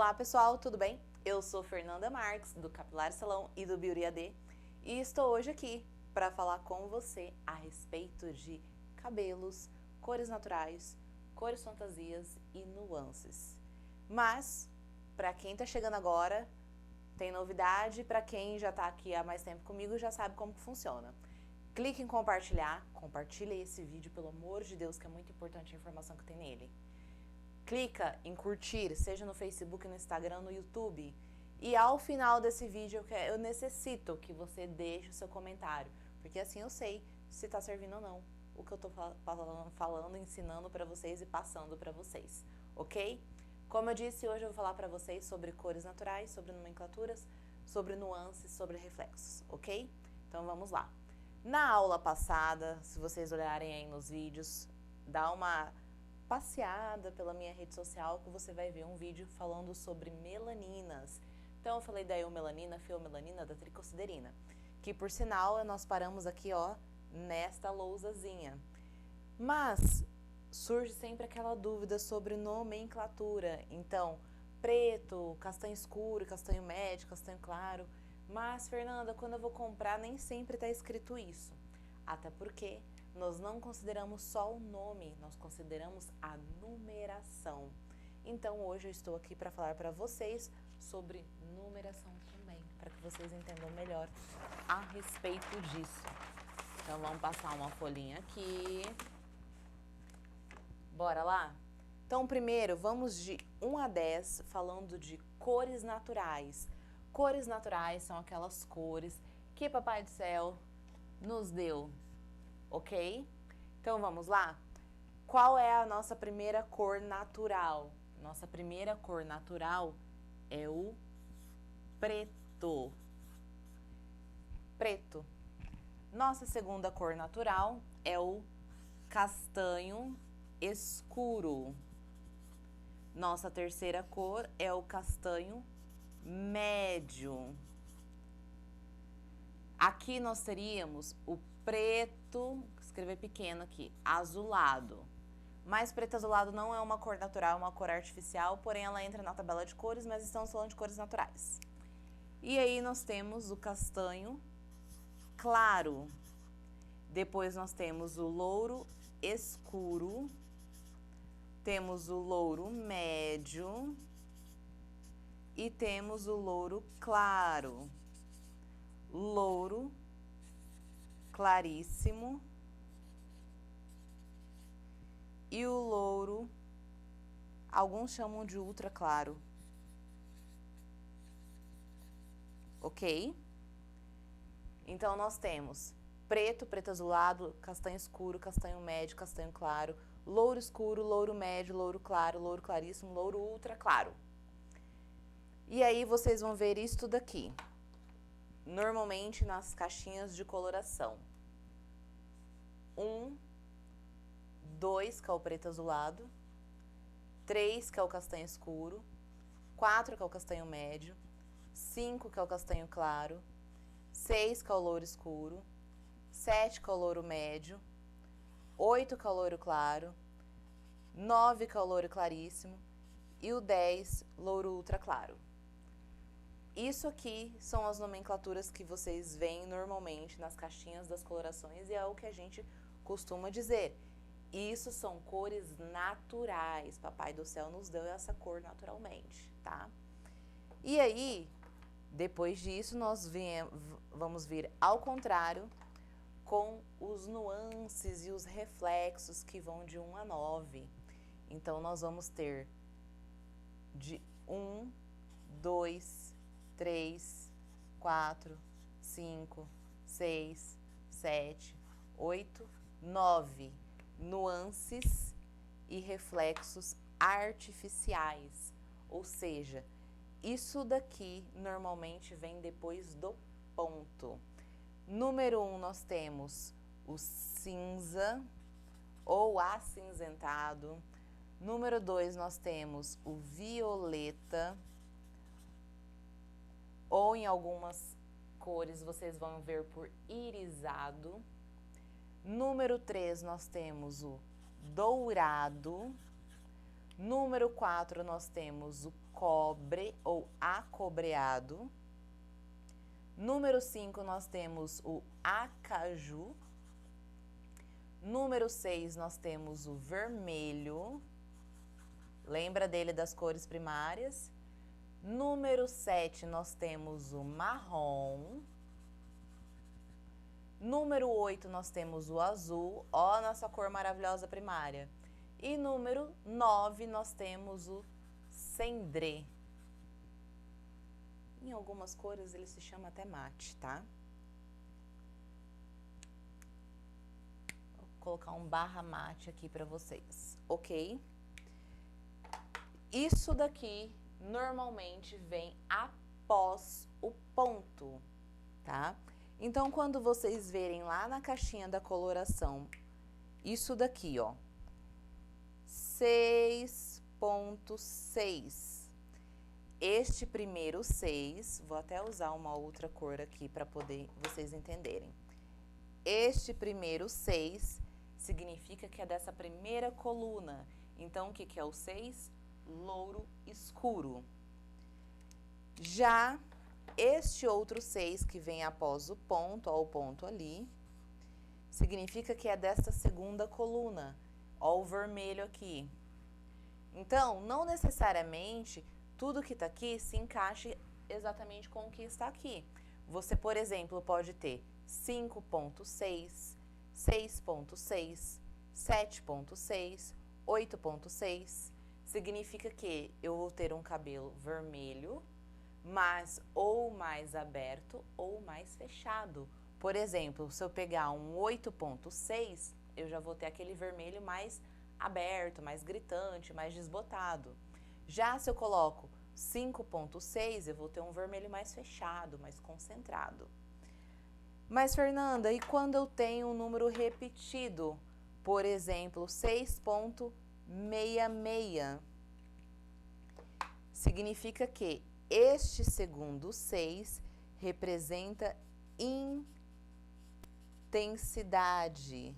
Olá pessoal, tudo bem? Eu sou Fernanda Marques, do Capilar Salão e do Beauty AD, e estou hoje aqui para falar com você a respeito de cabelos, cores naturais, cores fantasias e nuances. Mas, para quem está chegando agora, tem novidade, para quem já está aqui há mais tempo comigo já sabe como que funciona. Clique em compartilhar, compartilhe esse vídeo, pelo amor de Deus, que é muito importante a informação que tem nele. Clica em curtir, seja no Facebook, no Instagram, no YouTube. E ao final desse vídeo eu necessito que você deixe o seu comentário, porque assim eu sei se está servindo ou não o que eu estou falando, ensinando para vocês e passando para vocês, ok? Como eu disse, hoje eu vou falar para vocês sobre cores naturais, sobre nomenclaturas, sobre nuances, sobre reflexos, ok? Então vamos lá. Na aula passada, se vocês olharem aí nos vídeos, dá uma passeada pela minha rede social que você vai ver um vídeo falando sobre melaninas. Então eu falei da eumelanina, feomelanina, da tricosiderina, que por sinal nós paramos aqui, ó, nesta lousazinha. Mas surge sempre aquela dúvida sobre nomenclatura. Então, preto, castanho escuro, castanho médio, castanho claro. Mas, Fernanda, quando eu vou comprar nem sempre está escrito isso. Até porque nós não consideramos só o nome, nós consideramos a numeração. Então hoje eu estou aqui para falar para vocês sobre numeração também, para que vocês entendam melhor a respeito disso. Então vamos passar uma folhinha aqui. Bora lá? Então primeiro vamos de 1 a 10 falando de cores naturais. Cores naturais são aquelas cores que Papai do Céu nos deu. Ok? Então vamos lá? Qual é a nossa primeira cor natural? Nossa primeira cor natural é o preto. Preto. Nossa segunda cor natural é o castanho escuro. Nossa terceira cor é o castanho médio. Aqui nós teríamos o preto, escrever pequeno aqui, azulado. Mas preto azulado não é uma cor natural, é uma cor artificial, porém ela entra na tabela de cores, mas estamos falando de cores naturais. E aí nós temos o castanho claro. Depois nós temos o louro escuro. Temos o louro médio. E temos o louro claro. Louro claríssimo e o louro, alguns chamam de ultra claro, ok? Então nós temos preto, preto azulado, castanho escuro, castanho médio, castanho claro, louro escuro, louro médio, louro claro, louro claríssimo, louro ultra claro. E aí vocês vão ver isso daqui, normalmente nas caixinhas de coloração. 1, 2, que é o preto azulado, 3, que é o castanho escuro, 4, que é o castanho médio, 5, que é o castanho claro, 6, que é o louro escuro, 7, que é o louro médio, 8, que é o louro claro, 9, que é o louro claríssimo e o 10, louro ultra claro. Isso aqui são as nomenclaturas que vocês veem normalmente nas caixinhas das colorações e é o que a gente costuma dizer. Isso são cores naturais. Papai do Céu nos deu essa cor naturalmente, tá? E aí, depois disso, nós vamos vir ao contrário com os nuances e os reflexos que vão de 1 a 9. Então, nós vamos ter de 1, 2, 3, 4, 5, 6, 7, 8, 9 nuances e reflexos artificiais. Ou seja, isso daqui normalmente vem depois do ponto. Número 1 nós temos o cinza ou acinzentado. Número 2 nós temos o violeta, ou em algumas cores vocês vão ver por irisado. Número 3 nós temos o dourado. Número 4, nós temos o cobre ou acobreado. Número 5, nós temos o acaju. Número 6, nós temos o vermelho. Lembra dele das cores primárias? Número 7, nós temos o marrom. Número 8, nós temos o azul. Ó, a nossa cor maravilhosa primária. E número 9, nós temos o cendré. Em algumas cores ele se chama até mate, tá? Vou colocar um barra mate aqui para vocês, ok? Isso daqui normalmente vem após o ponto, tá? Então, quando vocês verem lá na caixinha da coloração, isso daqui, ó, 6.6. Este primeiro 6, vou até usar uma outra cor aqui para poder vocês entenderem. Este primeiro 6 significa que é dessa primeira coluna. Então, o que é o 6? Louro escuro. Já este outro 6 que vem após o ponto, ó, o ponto ali, significa que é desta segunda coluna. Ó, o vermelho aqui. Então, não necessariamente tudo que está aqui se encaixe exatamente com o que está aqui. Você, por exemplo, pode ter 5.6, 6.6, 7.6, 8.6. Significa que eu vou ter um cabelo vermelho, mas ou mais aberto ou mais fechado. Por exemplo, se eu pegar um 8.6, eu já vou ter aquele vermelho mais aberto, mais gritante, mais desbotado. Já se eu coloco 5.6, eu vou ter um vermelho mais fechado, mais concentrado. Mas, Fernanda, e quando eu tenho um número repetido? Por exemplo, 6.66. Significa que este segundo 6 representa intensidade.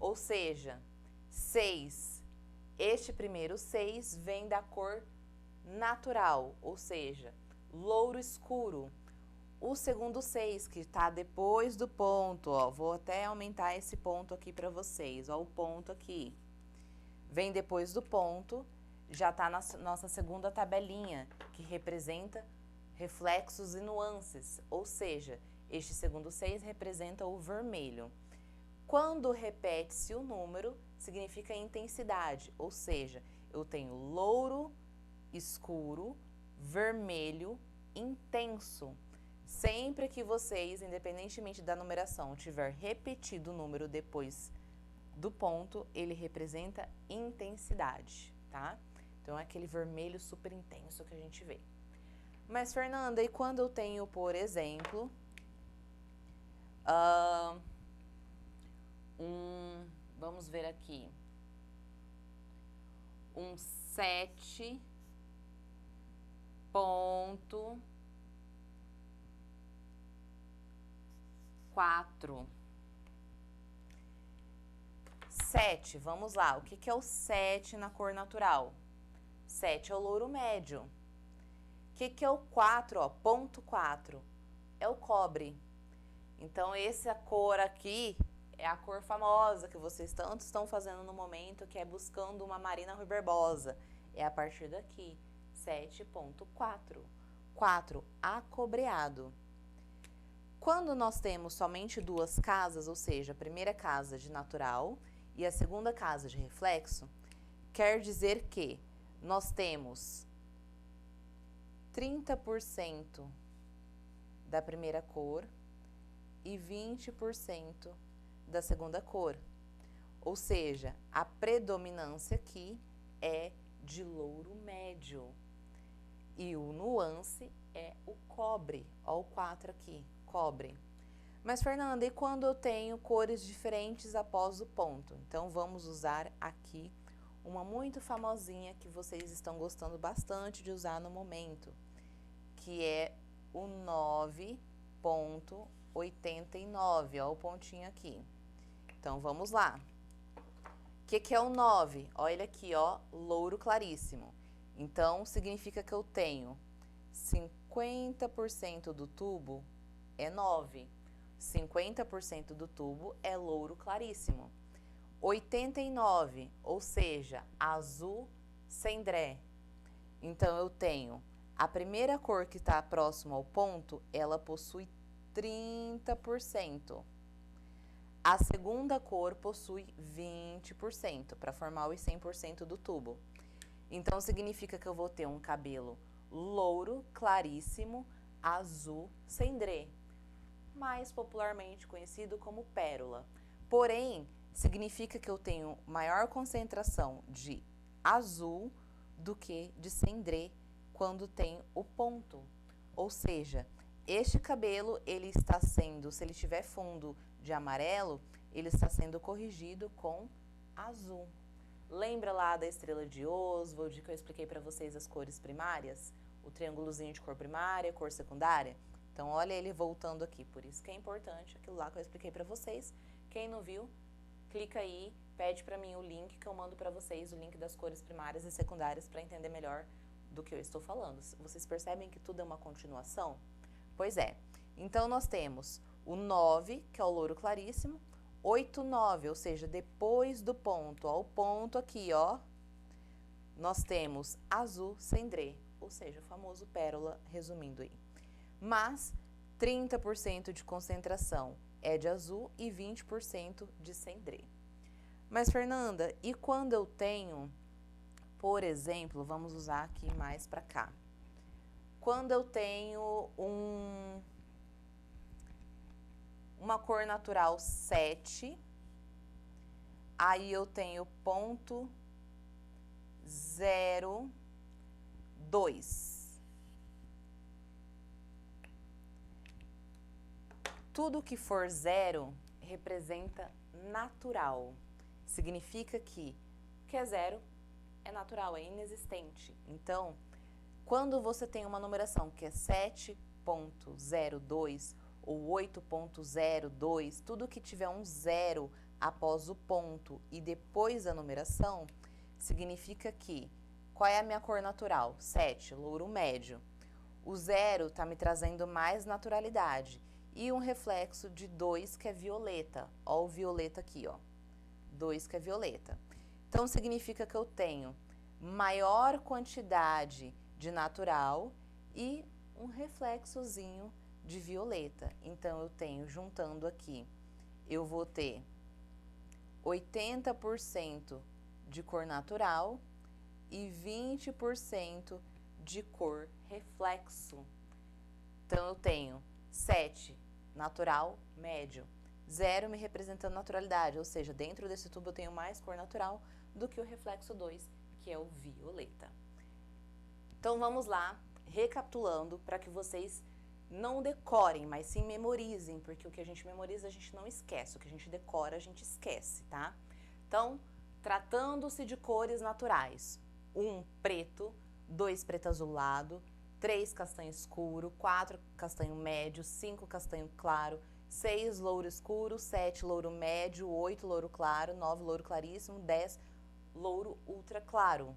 Ou seja, 6, este primeiro 6 vem da cor natural, ou seja, louro escuro. O segundo 6, que está depois do ponto, ó, vou até aumentar esse ponto aqui para vocês, ó, o ponto aqui. Vem depois do ponto, já está na nossa segunda tabelinha, que representa reflexos e nuances, ou seja, este segundo 6 representa o vermelho. Quando repete-se o número, significa intensidade, ou seja, eu tenho louro escuro, vermelho intenso. Sempre que vocês, independentemente da numeração, tiver repetido o número depois do ponto, ele representa intensidade, tá? Então, é aquele vermelho super intenso que a gente vê. Mas, Fernanda, e quando eu tenho, por exemplo, vamos ver aqui, um 7.4. 7, vamos lá. O que é o 7 na cor natural? 7 é o louro médio. O que é o 4, ó? Ponto 4. É o cobre. Então, essa cor aqui é a cor famosa que vocês tanto estão fazendo no momento, que é buscando uma Marina Rui Barbosa. É a partir daqui, 7.4. 4, acobreado. Quando nós temos somente duas casas, ou seja, a primeira casa de natural e a segunda casa de reflexo, quer dizer que nós temos 30% da primeira cor e 20% da segunda cor. Ou seja, a predominância aqui é de louro médio. E o nuance é o cobre. Ó, o 4 aqui, cobre. Mas, Fernanda, e quando eu tenho cores diferentes após o ponto? Então, vamos usar aqui uma muito famosinha que vocês estão gostando bastante de usar no momento, que é o 9.89, ó, o pontinho aqui. Então, vamos lá. que é o 9? Olha ele aqui, ó, louro claríssimo. Então, significa que eu tenho 50% do tubo é 9. 50% do tubo é louro claríssimo. 89, ou seja, azul cendré. Então, eu tenho a primeira cor que está próxima ao ponto, ela possui 30%. A segunda cor possui 20% para formar os 100% do tubo. Então, significa que eu vou ter um cabelo louro, claríssimo, azul cendré, mais popularmente conhecido como pérola. Porém, significa que eu tenho maior concentração de azul do que de cendré quando tem o ponto. Ou seja, este cabelo, ele está sendo, se ele tiver fundo de amarelo, ele está sendo corrigido com azul. Lembra lá da estrela de Oswald, que eu expliquei para vocês as cores primárias? O triângulozinho de cor primária, cor secundária? Então, olha ele voltando aqui. Por isso que é importante aquilo lá que eu expliquei para vocês. Quem não viu, clica aí, pede para mim o link que eu mando para vocês, o link das cores primárias e secundárias para entender melhor do que eu estou falando. Vocês percebem que tudo é uma continuação? Pois é. Então, nós temos o 9, que é o louro claríssimo, 8, 9, ou seja, depois do ponto, ó, o ponto aqui, ó, nós temos azul cendré, ou seja, o famoso pérola, resumindo aí. Mas 30% de concentração é de azul e 20% de cendré. Mas, Fernanda, e quando eu tenho, por exemplo, vamos usar aqui mais para cá. Quando eu tenho uma cor natural 7, aí eu tenho ponto 0,2. Tudo que for zero representa natural. Significa que o que é zero é natural, é inexistente. Então, quando você tem uma numeração que é 7,02 ou 8,02, tudo que tiver um zero após o ponto e depois da numeração, significa que, qual é a minha cor natural? 7, louro médio. O zero está me trazendo mais naturalidade. E um reflexo de 2, que é violeta. Ó o violeta aqui, ó. 2, que é violeta. Então, significa que eu tenho maior quantidade de natural e um reflexozinho de violeta. Então, eu tenho, juntando aqui, eu vou ter 80% de cor natural e 20% de cor reflexo. Então, eu tenho 7, natural, médio. 0 me representando naturalidade, ou seja, dentro desse tubo eu tenho mais cor natural do que o reflexo 2, que é o violeta. Então, vamos lá, recapitulando, para que vocês não decorem, mas sim memorizem, porque o que a gente memoriza a gente não esquece, o que a gente decora a gente esquece, tá? Então, tratando-se de cores naturais, 1 preto, 2 preto azulado, 3 castanho escuro, 4 castanho médio, 5 castanho claro, 6 louro escuro, 7 louro médio, 8 louro claro, 9 louro claríssimo, 10 louro ultra claro.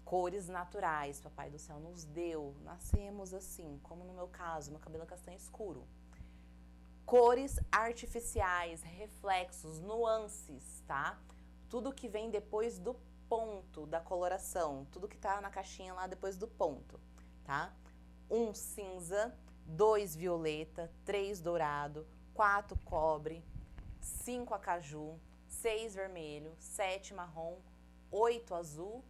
Cores naturais, Papai do Céu nos deu, nascemos assim, como no meu caso, meu cabelo é castanho escuro. Cores artificiais, reflexos, nuances, tá? Tudo que vem depois do ponto da coloração, tudo que tá na caixinha lá depois do ponto, tá? 1 cinza, 2 violeta, 3 dourado, 4 cobre, 5 acaju, 6 vermelho, 7 marrom, 8 azul,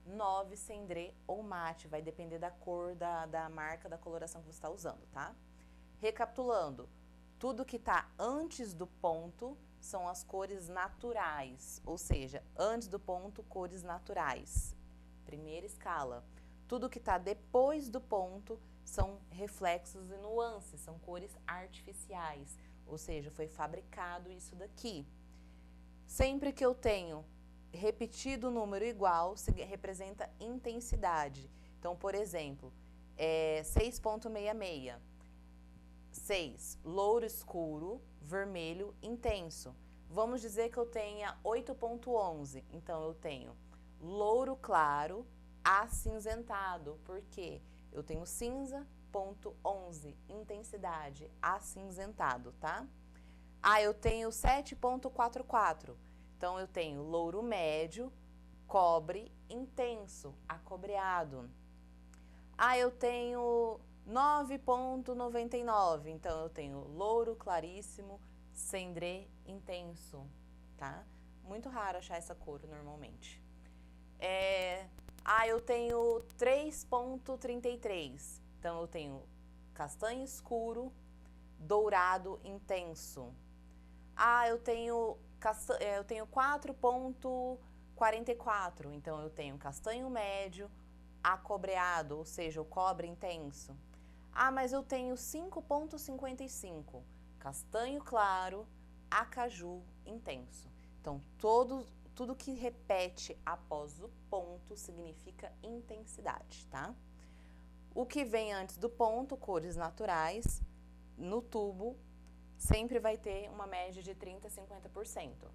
9 cendré ou mate, vai depender da cor, da marca, da coloração que você está usando, tá? Recapitulando, tudo que está antes do ponto são as cores naturais, ou seja, antes do ponto, cores naturais. Primeira escala. Tudo que está depois do ponto são reflexos e nuances, são cores artificiais, ou seja, foi fabricado isso daqui. Sempre que eu tenho repetido o número igual, representa intensidade. Então, por exemplo, 6,66. 6, louro escuro, vermelho intenso. Vamos dizer que eu tenha 8.11. Então, eu tenho louro claro acinzentado. Por quê? Eu tenho cinza, ponto 11, intensidade, acinzentado, tá? Eu tenho 7.44. Então, eu tenho louro médio, cobre intenso, acobreado. Eu tenho 9.99. Então, eu tenho louro claríssimo, cendré intenso, tá? Muito raro achar essa cor normalmente. Eu tenho 3.33. Então, eu tenho castanho escuro, dourado intenso. Eu tenho 4.44. Então, eu tenho castanho médio, acobreado, ou seja, o cobre intenso. Mas eu tenho 5.55. Castanho claro, acaju intenso. Então, tudo que repete após o ponto significa intensidade, tá? O que vem antes do ponto, cores naturais, no tubo, sempre vai ter uma média de 30% a 50%.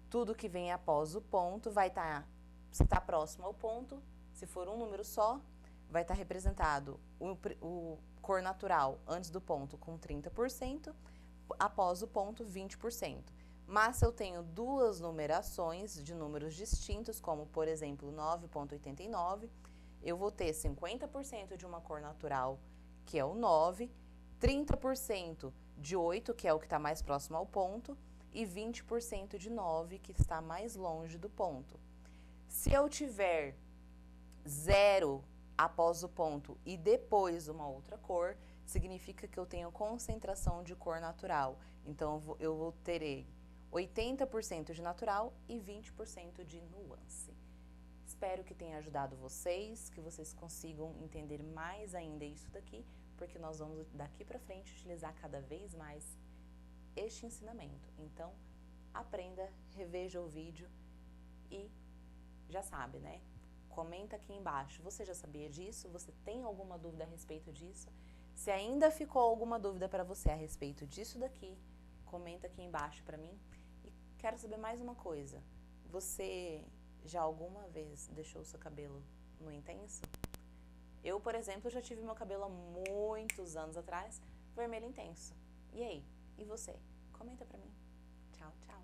Tudo que vem após o ponto vai estar, se está próximo ao ponto, se for um número só, vai estar representado o cor natural antes do ponto com 30%, após o ponto 20%. Mas se eu tenho duas numerações de números distintos, como por exemplo 9.89, eu vou ter 50% de uma cor natural, que é o 9, 30% de 8, que é o que está mais próximo ao ponto, e 20% de 9, que está mais longe do ponto. Se eu tiver 0 após o ponto e depois uma outra cor, significa que eu tenho concentração de cor natural. Então, eu terei 80% de natural e 20% de nuance. Espero que tenha ajudado vocês, que vocês consigam entender mais ainda isso daqui, porque nós vamos daqui para frente utilizar cada vez mais este ensinamento. Então, aprenda, reveja o vídeo e já sabe, né? Comenta aqui embaixo. Você já sabia disso? Você tem alguma dúvida a respeito disso? Se ainda ficou alguma dúvida para você a respeito disso daqui, comenta aqui embaixo para mim. E quero saber mais uma coisa. Você já alguma vez deixou o seu cabelo no intenso? Eu, por exemplo, já tive meu cabelo há muitos anos atrás, vermelho intenso. E aí? E você? Comenta pra mim. Tchau, tchau.